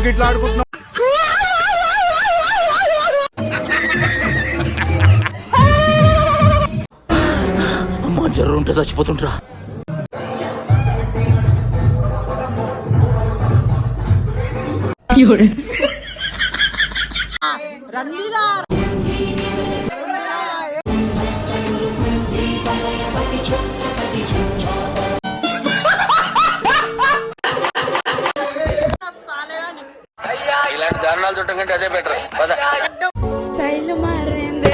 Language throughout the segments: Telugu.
ఎందుకు ఇట్లా ఆడుకుంటున్నావు? అమ్మా జ్వరం ఉంటే చచ్చిపోతుంటరా. ఇలాంటి దారుణాలు చుట్టం కంటే అదే బెటర్. స్టైల్ మారింది,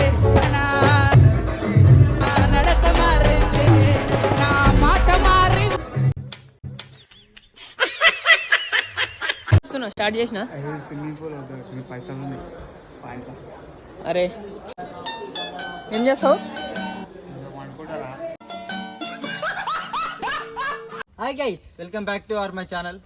నడక మారింది, నా మాట మారింది. స్టార్ట్ చేసిన అరే ఏం చేస్తావు? Hi guys, welcome back to our my channel.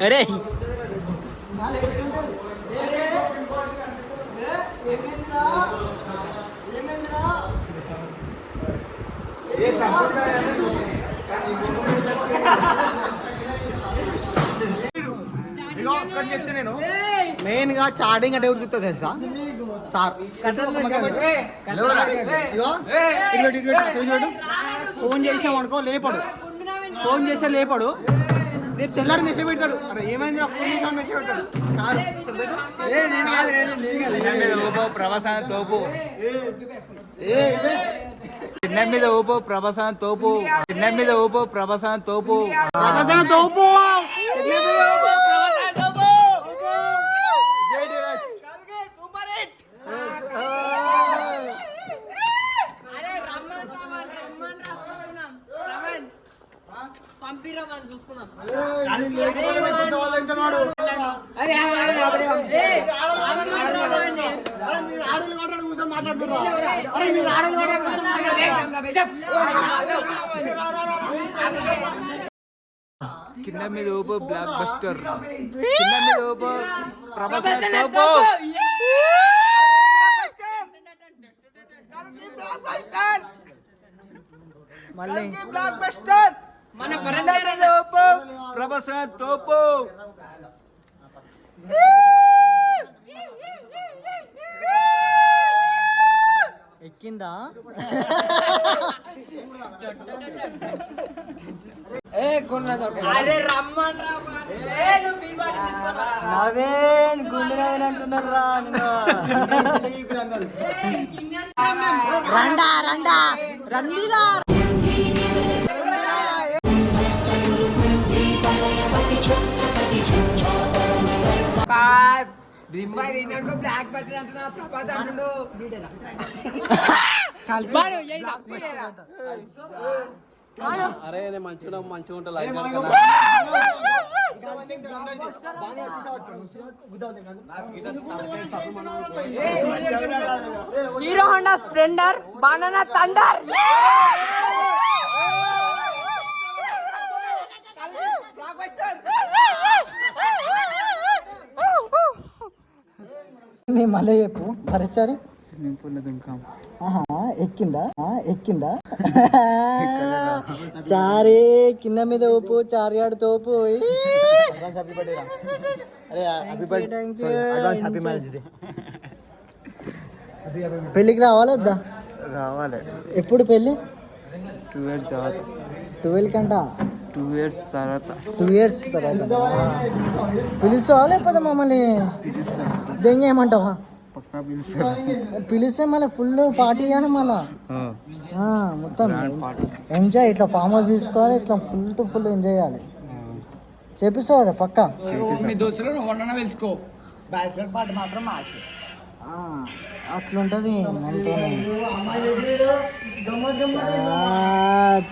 అరే చెప్తే నేను మెయిన్ గా చాటింగ్ అంటే గుర్తుంది తెలుసా సార్ ఫోన్ చేసాం అనుకో లేపడు, ఫోన్ చేస్తే లేపడు, రేపు తెల్లారి మెసేజ్ పెట్టాడు. అరే ఏమైంది ఫోన్ చేసాను మెసేజ్ పెట్టాడు ప్రభాసం తోపు చిన్న మీద ఊపో ప్రభాసం తోపు చిన్న మీద ఊపో ప్రభాసం తోపు ప్రభాసం తోపు పంపిరమని చూసుకుందాం. కింద మీద ఊపో బ్లాక్ బస్టర్ కింద మీద ఊపో ప్రభాసం తోపు మళ్ళీ బ్లాక్ బస్టర్ మన తోపు ప్రభాసం తోపు ఎక్కిందా అరే రమ్మని నవీన్ గుండె నవీన్ అంటున్నారు రా రండా రండా రండిరా బ్లాక్ బటన్ అంటున్నా ప్రభాసం అరే మంచిగా ఉంటా hero Honda Splendor banana thunder మళ్ళీ చెప్పు మరొచ్చారు స్విమ్మింగ్ పూల్ దుంకాం ఎక్కిందా చారే కింద మీద ఊపు చార్యాడు తోపు పెళ్ళికి రావాలి వద్దా రావాలి ఎప్పుడు పెళ్ళి 12 తర్వాత 12 కంట 2 years తర్వాత పిలుస్తావా లేకపోతే మమ్మల్ని దెంగేయమంటావా పిలిస్తే మళ్ళీ ఫుల్ పార్టీ అని మళ్ళా మొత్తం ఎంజాయ్ ఇట్లా ఫామ్ హౌస్ తీసుకోవాలి, ఇట్లా ఫుల్ టు ఫుల్ ఎంజాయ్ చేయాలి. చేపిస్తావు కదా పక్క మీ దోస్తులు తెలుసుకో బ్యాచిలర్ పార్టీ మాత్రం అట్లుంటది మనతో.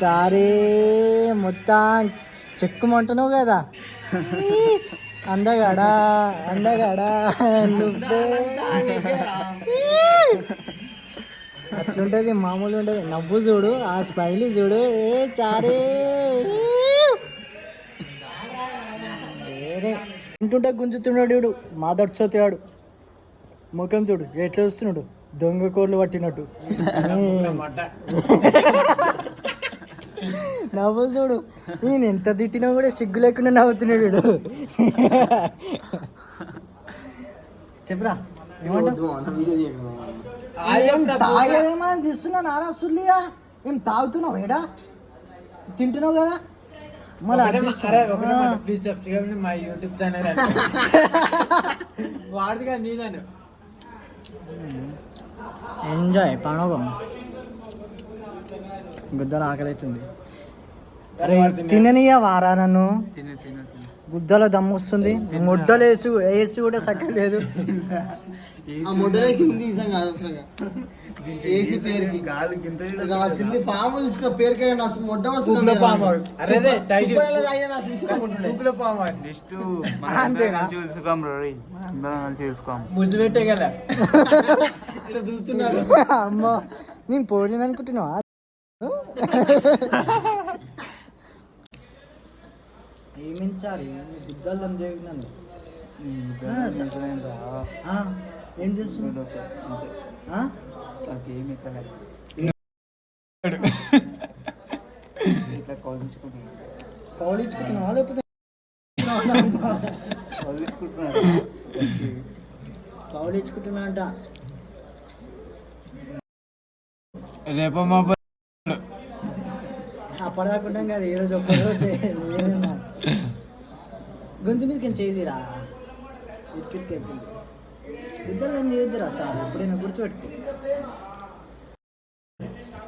చారే మొత్తం చెక్కుమంటున్నావు కదా అందగాడా నువ్వే అట్లుంటది, మామూలు ఉంటది. నవ్వు చూడు, ఆ స్మైలీ చూడు, ఏ చారే వేరే ఇంటుంటే గుంజుతున్నాడు వీడు, మాదొచ్చాడు ముఖం చూడు ఎట్లా వస్తున్నాడు, దొంగ కోళ్ళు పట్టినట్టు. నవ్వు చూడు, నేను ఎంత తిట్టినా కూడా సిగ్గు లేకుండా నవ్వుతున్నాడు వీడు. చెప్పరా తాగేదేమో చూస్తున్నా నారా సుల్లియా, ఏం తాగుతున్నావు ఏడా, తింటున్నావు కదా మా యూట్యూబ్ ఛానల్ వాడిది కదా నీదాను ఎంజాయ్ పనోగం. గుద్దలు ఆకలి అవుతుంది, తిననియా వారా నన్ను, గుద్దలో దమ్ము వస్తుంది, ముద్దలు వేసి కూడా సక్కగా లేదు. అమ్మో నేను పోడిని అనుకుంటున్నావా? ఏమించాలి బుద్ధల్లం చేయను ఏం చేస్తున్నాడు కౌలించుకుంటున్నా లేకపోతే కౌలించుకుంటున్నా అంట రేపు మా అప్పటిదాకుంటాం కదా ఈ రోజు ఒక్కరోజు ఏదన్నా గొంతు మీదకి చేయదిరా ఇటుకెత్తుంది గుద్దల్లం చేయొద్దురా చాలా ఎప్పుడైనా గుర్తుపెట్టుకో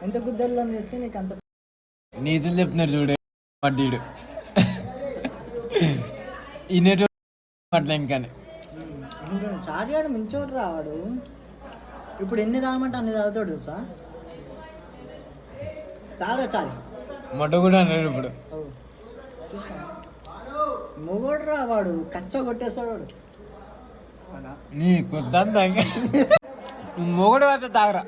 ఎంత గుద్దల్లం చేస్తే నీకు అంత నీతులు చెప్తున్నారు చూడే పడ్డీడు ఇన్నేటి అట్లా ఇంకానే చాటిగాడు మించోడు రావాడు ఇప్పుడు ఎన్ని తాగమంటే అన్ని తాగుతాడు సార్ తాగా చాలు మొట్ట కూడా అన్నాడు ఇప్పుడు మొగోడు రావాడు కచ్చ కొట్టేస్తాడు వాడు నీ కొద్దంతా నువ్వు మొగడు అయితే తాగరా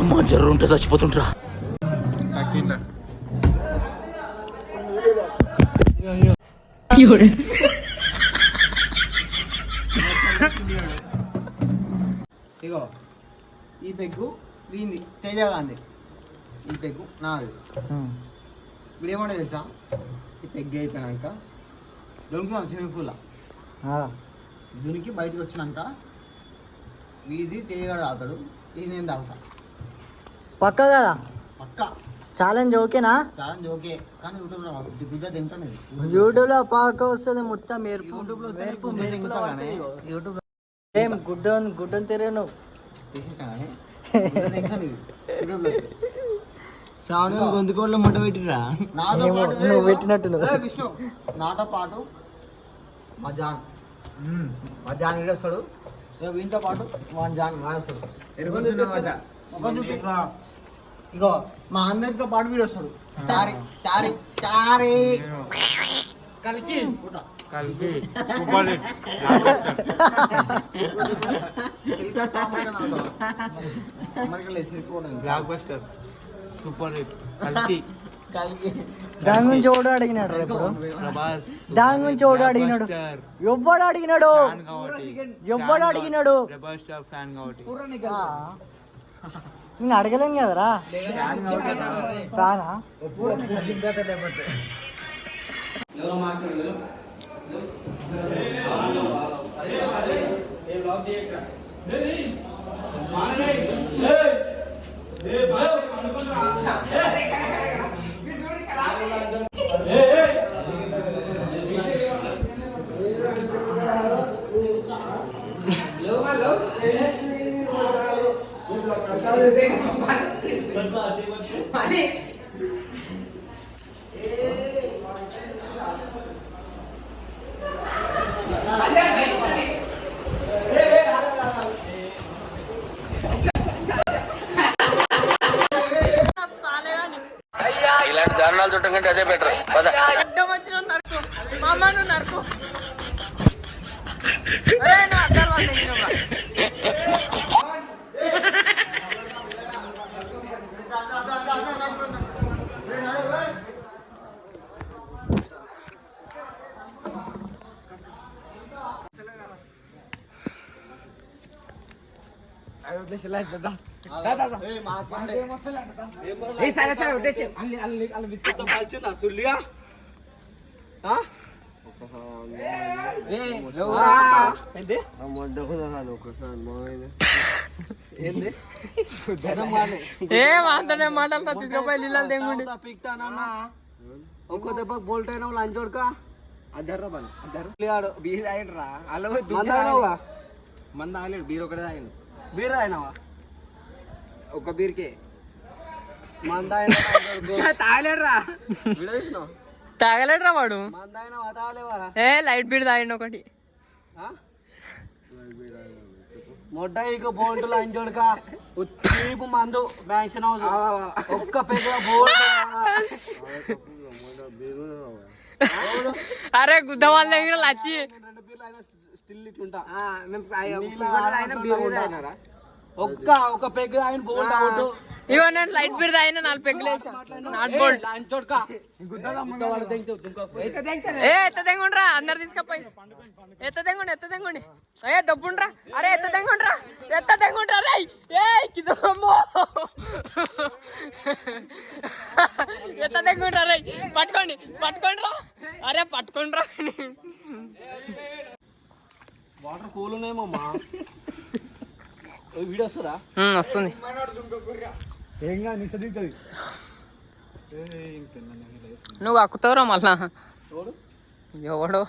అమ్మ జర్ర ఉంటే చచ్చిపోతుంటరా ఇగో ఈ పెగ్గు వీంది తేజ గాంధీ ఈ పెగ్గు నాది ఇప్పుడు ఏమన్నా తెలుసా ఈ పెగ్గు అయిపోయినాక దొరికి మన స్విమ్మింగ్ పూల్ దునికి బయటకు వచ్చినాక వీది తేజగాడు తాగుతాడు ఇది నేను తాగుతా పక్క కదా పక్క ఛాలెంజ్ ఓకేనా ఛాలెంజ్ ఓకే కానీ యూట్యూబ్లో గుజ్జా తింటాను యూట్యూబ్లో పాక వస్తుంది మొత్తం మెరుపు యూట్యూబ్లో ఏం గుడ్డని తిరగను శ్రావణ గొంతుకోళ్ళు మొట్ట పెట్టిరా నువ్వు పెట్టినట్టు విష్ణు నాతో పాటు మధ్యాహ్నం వీడొస్తాడు వీటితో పాటు జాన్ మానేస్తాడు ఇగో మా అందరితో పాటు వీడు వస్తాడు చారి చారి చారి కలికి బ్లాక్ బస్టర్ సూపర్ హిట్ కలికి దాని గురించి ఎవడు అడిగినాడు దాని గురించి ఎవడు అడిగినాడు ఎవ్వడు అడిగినాడు ఎవ్వడు అడిగినాడు నేను అడగలేను కదరా ఫ్యానా ఇలాంటి దారుణాలు చుట్టం కంటే అదే బెటర్ అడ్డం వచ్చిన నరకు మామ నువ్వు నరకు నువ్వు అద్దాలు వాళ్ళు ఏమంతనే మాటలతో తీసుకుపోయి నీళ్ళు తెంగుండి ఒక్కో దెబ్బ బోల్ట్ అయినా లంచోడుక బీర్ తాగినరా అలా మంద తాగలేడు బీర్ ఒకటే తాగిండు బీర్ అయినావా ఒక్క బీర్కే మంద తాగలేడురా తాగలేడురా వాడు మంద అయినావా తాగలేవా ఏ లైట్ బీర్ తాగిండు ఒకటి మొట్ట ఇక బోల్ట్ లంచోడుక ఉత్తీపు మందు బ్యాంక్షన్ హౌస్ ఒక్క పెద్ద బోల్ట్ అరే గుద్ద వాళ్ళ దగ్గర లచ్చి 2 బీర్లు అయినా స్టిల్ ఇట్లుంటా బీర్ ఒక్క పెగ్ ఆయన బోల్ట్ అవుట్ ఇగో నేను లైట్ బీర్ తాగిన 4 పెగ్గులు వేసా నాట్ బోల్ట్ ఎత్త తెంగుండ్రా అందరు తీసుకపోయి ఎత్త తెంగుండి ఏ దబ్బుండ్రా అరే ఎత్త తెంగుండ్రా రే ఏ కిదమ్మో ఎత్త తెంగుండ్రా రే పట్టుకోండిరా అరే పట్టుకోండిరా వాటర్ కూల్ ఉన్నాయేమమ్మా వీడియో వస్తుందా? వస్తుంది. నువ్వు అక్కుతావురా మళ్ళా ఎవడో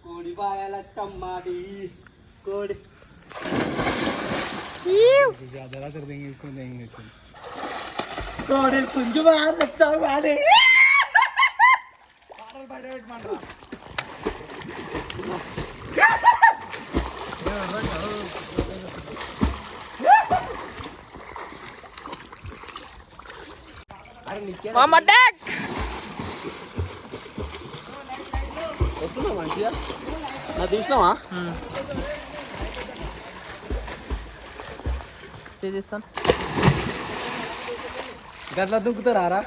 కోడి బాయల చమ్మాడి కోడి కోడి పుంజు వాడి వస్తున్నా మంచిగా నా తీసినావా? తీస్తాను గట్లా దుంకుతారా?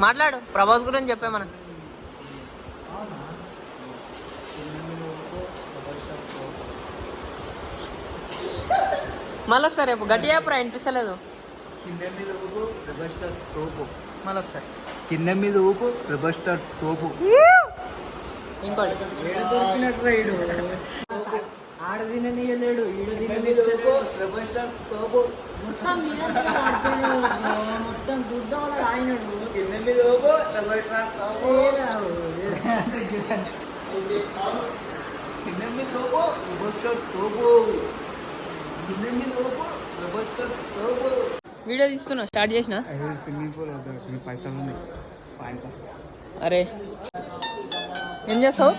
మాట్లాడు ప్రభాస్ గురించి చెప్పే మనం మళ్ళొకసారి రేపు గట్టి చెప్పరా వినిపిస్తలేదు కింద మీద ఊపు రెబస్టర్ తోపు మళ్ళొకసారి కింద మీద ఊపు రెబస్టర్ తోపు ఇంకోటి ఆడ తిననీయలేడు ఈడ రెబస్టర్ తోపు మొత్తం మొత్తం గుడ్డ ఆయనడు కింద మీద ఊపు రెబస్టర్ తోపు కింద మీద ఊపు రెబస్టర్ తోపు కింద మీద ఊపు రెబస్టర్ తోపు. వీడియో తీస్తున్నా స్టార్ట్ చేసిన స్విమ్మింగ్ పూల్ పైసలు ఉంది అరే ఏం చేస్తావు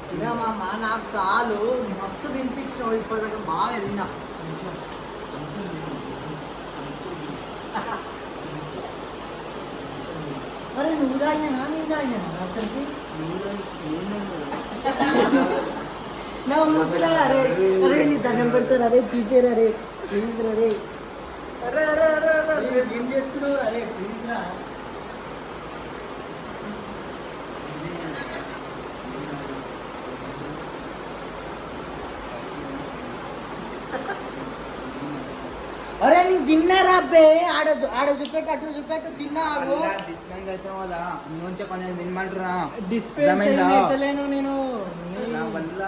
తినమ్మా నాకు చాలు మస్తు తినిపించినావు ఇప్పటిదాకా బాగా తిన్నా అరే నువ్వు తాగినా నేను తాగినా అసలుకి నా ముద్దులా అరే అరే నీ దండం పెడతాను అరే తీసేరు అరే ప్లీజ్ అరే అరే అరే అరే అరే ఏం చేస్తున్నావు అరే ప్లీజ్ రా అరే నీకు తిన్నారా అబ్బే ఆడ చూపెట్టు అటు చూపెట్టు తిన్నా డిస్ప్లే అయితే వాళ్ళ నుంచి కొంచెం తినమంటున్నా డిస్ప్లే ఎత్తలేను నేను నా వల్ల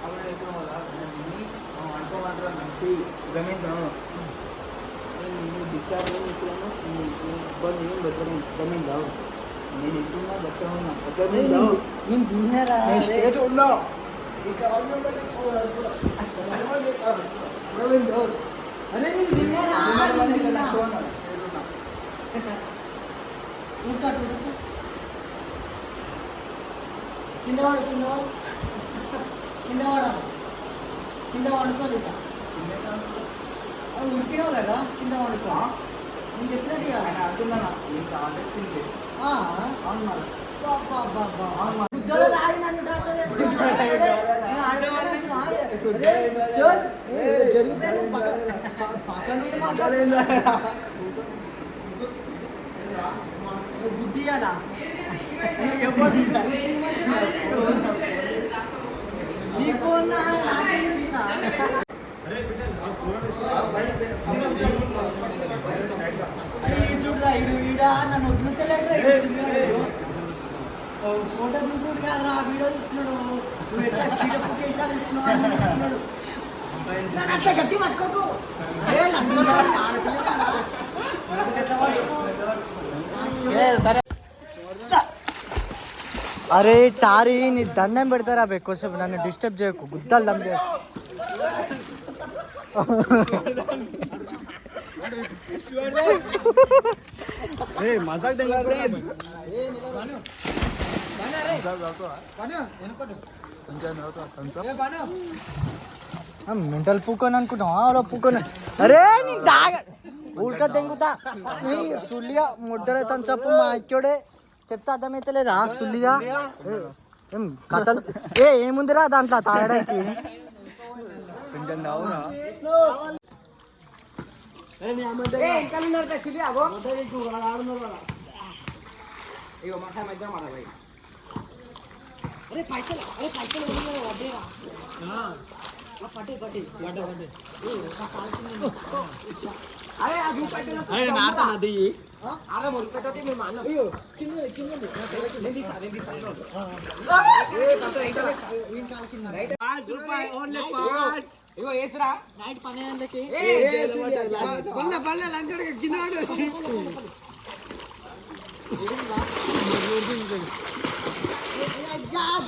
అవునైతే వాళ్ళ అనుకోమంటారా నట్టి గమనిద్దాం నేను డిస్టార్బ్ చేస్తున్నాను ఇబ్బంది ఏం పెట్టడం గమనిద్దాం నేను ఇంటున్నా బట్ట ఉన్నా గమనిద్దాం నేను తిన్నారా స్టేట్ ఉన్నా అరే నేను తిన్నారా కిందవాడు వండుకోదు ఉడికినావు కదా కింద వండుకో నేను చెప్పినట్టు అంటున్నాను నీకు ఆర్డర్ తింది రాయి నన్ను బుద్ధి కదా నీ ఫోన్ చూడరా ఈడ నన్ను వదులుతలేడు ఫోటో తీసుడు కాదురా వీడియో తీస్తున్నాడు నువ్వు ఎట్లా కేశాలు ఇస్తున్నాడు నన్ను అట్లా గట్టి పట్టుకోకు అరే చారి నీ దండం పెడతారా ఎక్కువసేపు నన్ను డిస్టర్బ్ చేయకు గుద్దాలు దమ్ చేయకు మెంటల్ పూకొని అనుకుంటాం ఆరో పూకొని అరే నీ దాగ ఊరిక దెంగుతా నీ సుల్లిగా ముడ్డరే తను చెప్పు మా అక్కోడే చెప్తే అర్థమైతలేదా సుల్లిగా ఏం కథలు ఏముందిరా దాంట్లో తాగడానికి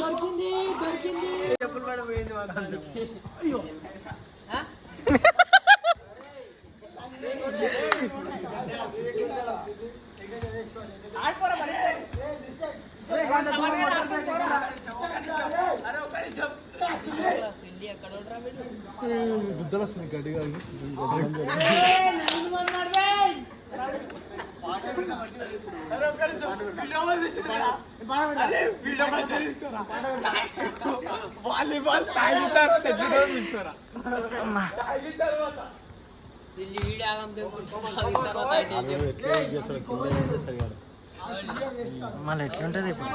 దొరికింది దొరికింది గుద్దలు వస్తుంది గడ్డిగా వాలీబాల్ మళ్ళీ ఎట్లుంటది ఇప్పుడు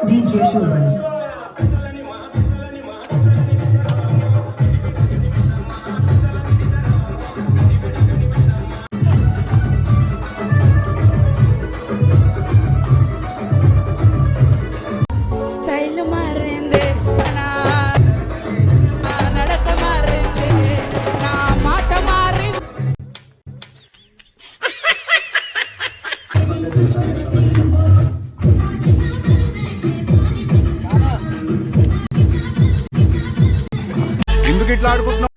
DJ Shulman. స్టైల్ మారింది నా నడక మారింది నా మాట మారింది ఎందుకు ఇట్లా ఆడుకుంటున్నావు?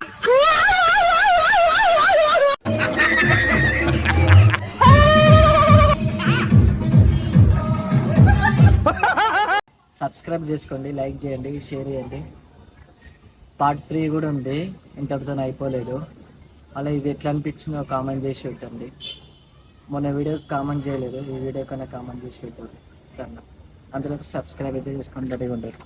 సబ్స్క్రైబ్ చేసుకోండి, లైక్ చేయండి, షేర్ చేయండి. పార్ట్ 3 కూడా ఉంది, ఇంతటితో అయిపోలేదు. అలా ఇది ఎట్లా అనిపించిందో కామెంట్ చేసి పెట్టండి. మొన్న వీడియోకి కామెంట్ చేయలేదు, ఈ వీడియో కన్నా కామెంట్ చేసి పెట్టండి. సరే, అందులో సబ్స్క్రైబ్ అయితే చేసుకోండి, రెడీగా ఉంటారు.